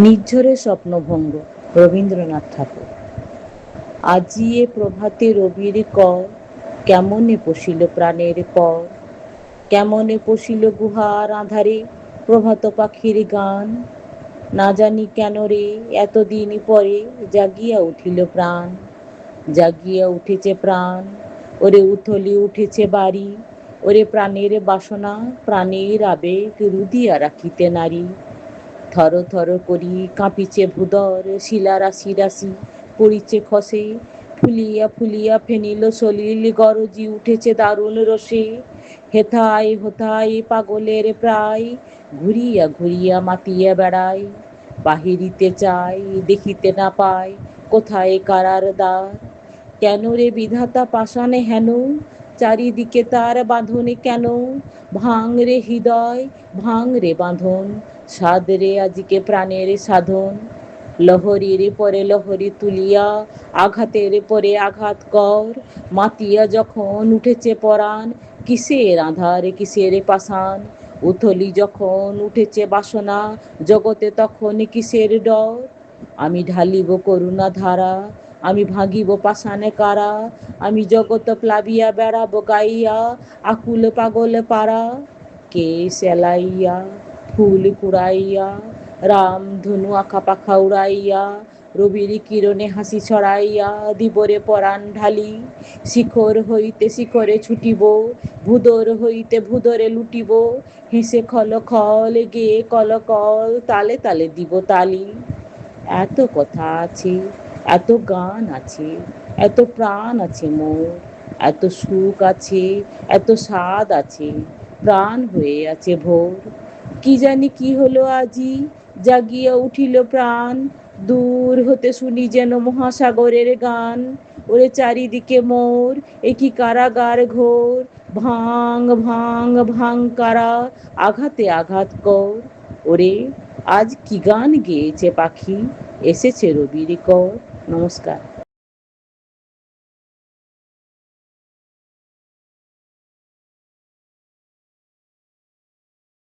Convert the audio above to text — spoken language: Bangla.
নির্ঝরে স্বপ্নভঙ্গ রবীন্দ্রনাথ ঠাকুর। আজি এ প্রভাতে রবির কর, কেমনে পশিল প্রাণের পর, কেমনে পশিল গুহার আঁধারে প্রভাত পাখির গান। না জানি কেন রে এতদিন পরে জাগিয়া উঠিল প্রাণ, জাগিয়া উঠেছে প্রাণ। ওরে উথলি উঠেছে বাড়ি, ওরে প্রাণের বাসনা প্রাণের আবেগ রুদিয়া রাখিতে নারী। থর থর করি কাঁপিছে ভূদর, শিলা রাশি রাশি পড়িছে খসে, ফুলিয়া ফুলিয়া ফেনিল সলিল গরজি উঠেছে দারুণ রসে। হেথায় হোথায় পাগলের প্রায়, ঘুরিয়া ঘুরিয়া মাতিয়া বেড়ায়। বাহিরিতে চাই দেখিতে না পায়, কোথায় কারার দ্বার। কেন রে বিধাতা পাষাণে হেন, চারিদিকে তার বাঁধনে কেন। ভাঙ রে হৃদয়, ভাঙ রে বাঁধন, সাধ রে আজকে প্রাণের সাধন। লহরীর পরে লহরী তুলিয়া আঘাতের পরে আঘাত কর। মাতিয়া যখন উঠেছে পরাণ, কিসের আঁধার কিসের পাষাণ। উথলি যখন উঠেছে বাসনা, জগতে তখন কিসের ডর। আমি ঢালিব করুণা ধারা, আমি ভাঙিব পাষাণে কারা। আমি জগৎ প্লাবিয়া বেড়াবো গাইয়া, আকুল পাগল পারা। কে সেলাইয়া ফুল কুড়াইয়া, রাম ধনু আঁকা পাখা উড়াইয়া, রবির কিরণে হাসি ছড়াইয়া দিবরে পরাণ ঢালি। শিখর হইতে শিখরে ছুটিব, ভুদর হইতে ভুদরে লুটিব। হেসে খল খল গেয়ে কল কল, তালে তালে দিব তালি। এত কথা আছে, এত গান আছে, এত প্রাণ আছে মোর, এত সুখ আছে, এত স্বাদ আছে, প্রাণ হয়ে আছে ভোর। কি জানি কি হলো আজি, জাগিয়া উঠিল প্রাণ। দূর হতে শুনি যেন মহাসাগরের গান। ওরে চারিদিকে মোর এ কি কারাগার ঘোর। ভাঙ ভাঙ ভাঙ কারা, আঘাতে আঘাত কর। ওরে আজ কি গান গেয়েছে পাখি, এসেছে রবির কর। নমস্কার।